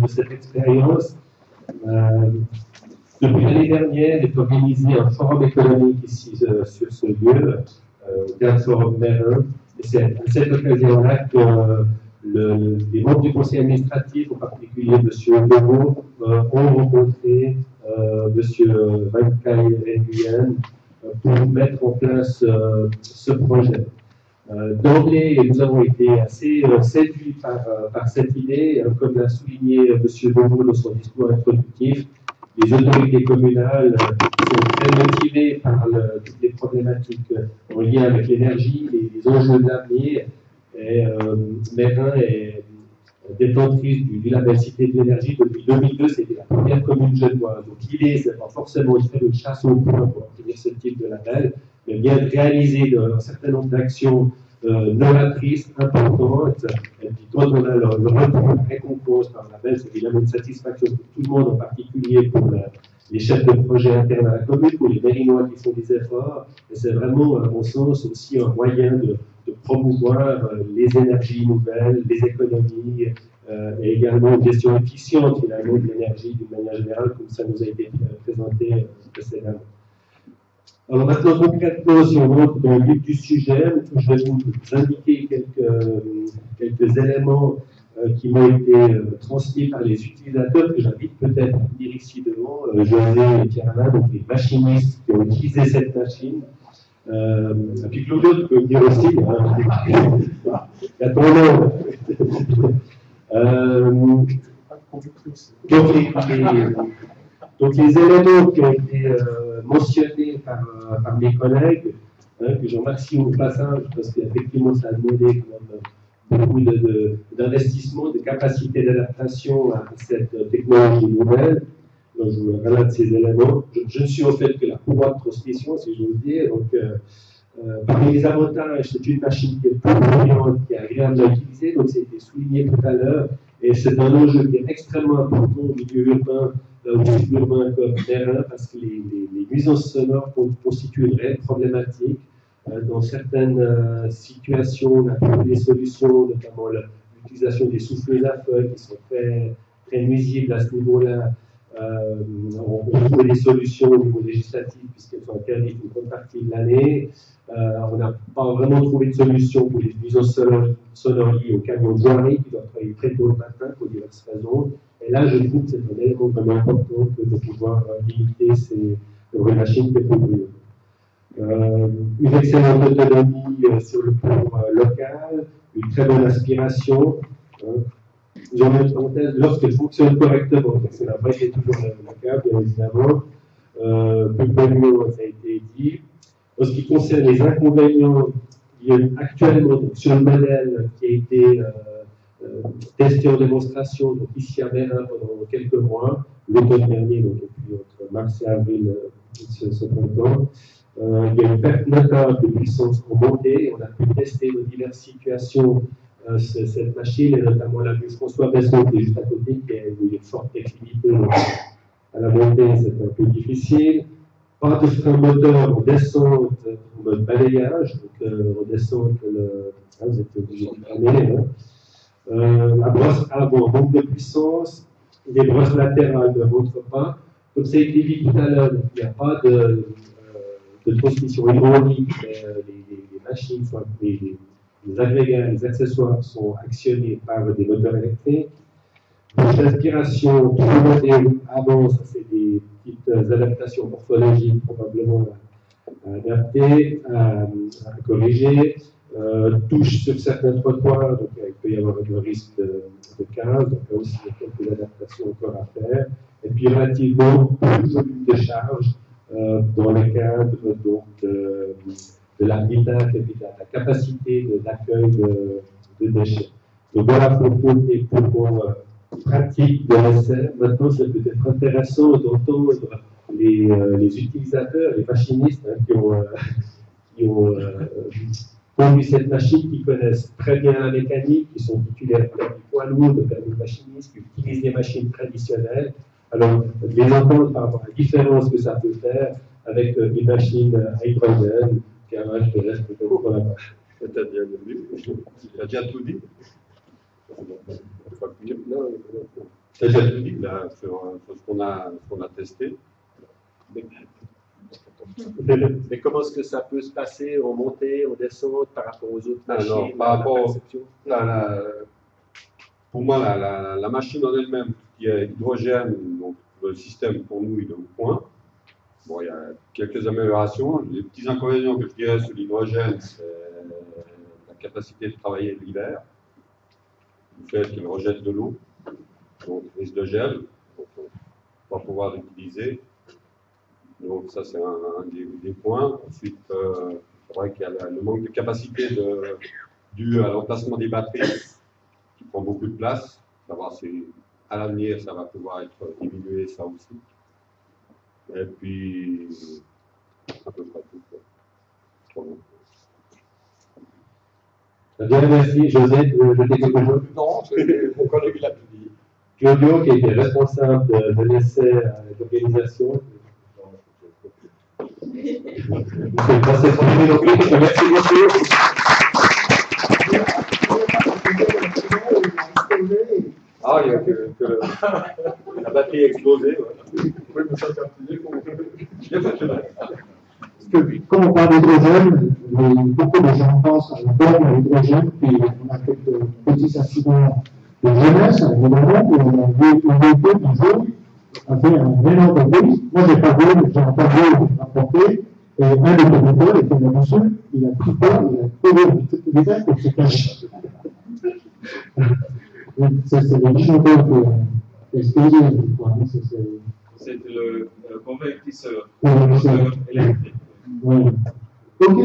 de cette expérience. Depuis l'année dernière est organisé un forum économique ici sur ce lieu, le Forum Mérin, et c'est à cette occasion-là que les membres du conseil administratif, en particulier M. Legault, ont rencontré M. Van Kay-Nguyen pour mettre en place ce projet. D'emblée, nous avons été assez séduits par cette idée, comme l'a souligné M. Legault dans son discours introductif. Les autorités communales sont très motivées par toutes les problématiques en lien avec l'énergie, les enjeux de l'avenir. Et Mérin est détentrice du label Cité de l'énergie depuis 2002, c'était la première commune genevoise. Donc l'idée, ce n'est pas forcément de faire une chasse au point pour obtenir ce type de label, mais bien de réaliser un certain nombre d'actions novatrices, importantes. Et puis quand on a le retour récompense par label, c'est évidemment une satisfaction pour tout le monde, en particulier pour les chefs de projet internes à la commune, pour les mérinois qui font des efforts. Et c'est vraiment, à mon sens, aussi un moyen de promouvoir les énergies nouvelles, les économies, et également une gestion efficiente finalement de l'énergie d'une manière générale, comme ça nous a été présenté précédemment. Alors maintenant, concrètement, si on rentre dans le vif du sujet, je vais vous indiquer quelques éléments qui m'ont été transmis par les utilisateurs, que j'invite peut-être à venir ici devant, José et Pierre-Alain, donc les machinistes qui ont utilisé cette machine. Et puis Claude peut venir aussi, hein, il y a ton nom. Donc les éléments qui ont été mentionnés par mes collègues, hein, que je remercie au passage, parce qu'effectivement ça a demandé quand même beaucoup d'investissement, de capacité d'adaptation à cette technologie nouvelle. Donc je vous relate ces éléments. Je ne suis au fait que la courroie de transmission, si j'ose dire. Donc, parmi les avantages, c'est une machine qui est peu bruyante, qui est agréable à utiliser, donc ça a été souligné tout à l'heure, et c'est un enjeu qui est extrêmement important au milieu urbain, urbain comme terrain, parce que les nuisances sonores constituent une réelle problématique. Dans certaines situations, on a trouvé des solutions, notamment l'utilisation des souffleuses à feuilles qui sont très nuisibles à ce niveau-là. On trouve des solutions au niveau législatif puisqu'elles sont interdites une bonne partie de l'année. On n'a pas vraiment trouvé de solution pour les nuisances sonores liées aux camions de voirie qui doivent travailler très tôt le matin pour diverses raisons. Et là, je trouve que c'est un élément vraiment important que de pouvoir limiter ces machines qui polluent. Une excellente autonomie sur le plan local, une très bonne aspiration. J'en mets une parenthèse, lorsqu'elle fonctionne correctement, parce que la vraie c'est toujours le cas, bien évidemment. Peu polluant, ça a été dit. En ce qui concerne les inconvénients, il y a actuellement, donc, sur le modèle qui a été testé en démonstration, donc ici à Mérin pendant quelques mois, l'automne dernier, donc depuis entre mars et avril ce printemps, il y a une perte notable de puissance en montée. On a pu tester dans diverses situations cette machine, et notamment la rue François Besson qui est juste à côté, où il y a une forte déclivité à la montée, c'est un peu difficile. Pas de frein moteur en descente en mode balayage, donc en descente, vous êtes obligé de freiner. La brosse avant manque de puissance, les brosses latérales ne rentrent pas. Comme ça a été dit tout à l'heure, il n'y a pas de transmission hydraulique, les machines, les agrégats, les accessoires sont actionnés par des moteurs électriques. Pour l'aspiration, tout le monde avant, ça c'est des petites adaptations morphologiques probablement à adapter, à corriger. Touche sur certains trottoirs, donc il peut y avoir un risque de casse, donc là aussi il y a quelques adaptations encore à faire. Et puis relativement plus volume de charge dans le cadre donc, de l'arbitrage et puis de la capacité d'accueil de déchets. Donc voilà pour les propos pratiques de l'essai. Maintenant, c'est peut-être intéressant d'entendre les utilisateurs, les machinistes qui ont conduit cette machine, qui connaissent très bien la mécanique, qui sont titulaires du poids lourd de permis machiniste, qui utilisent des machines traditionnelles. Alors, de les entendre par rapport à la différence que ça peut faire avec une machine à hydrogène, qui a un je te laisse peut-être pour la page. Tu as bien vu, tu as déjà tout dit. C'est déjà tout dit là, sur ce qu'on a testé. Mais comment est-ce que ça peut se passer en montée, en descente par rapport aux autres machines? Alors, par rapport pour moi, la machine en elle-même, qui est hydrogène, donc le système pour nous, il est au point. Bon, il y a quelques améliorations. Les petits inconvénients que je dirais sur l'hydrogène, c'est la capacité de travailler l'hiver, le fait qu'il rejette de l'eau, donc risque de gel, donc on va pouvoir l'utiliser. Donc ça, c'est un des points. Ensuite, c'est vrai qu'il y a le manque de capacité dû à l'emplacement des batteries, qui prend beaucoup de place. Savoir si à l'avenir, ça va pouvoir être diminué, ça aussi. Et puis, à peu près tout. Bien, merci. José, tu veux ajouter quelque chose? Non, mon collègue l'a tout dit. Claudio, qui était responsable de l'essai d'organisation. C'est passé pour nous, donc merci beaucoup. Ah, il y a que la batterie a explosé. Ouais. Oui, mais ça, c'est un petit défaut. Parce que quand on parle d'hydrogène, beaucoup de gens pensent à la bombe à l'hydrogène, puis on a quelques petits accidents de jeunesse, évidemment, où on a vu un véhicule un jour a fait un énorme bruit. Moi, j'ai pas vu, j'ai entendu rapporter, et un des conducteurs était là-dessus, il a pris peur, il a couru vite pour se cacher. C'est le chanteur qui a explosé, C'était le convertisseur électrique. électrique. Oui. Ok.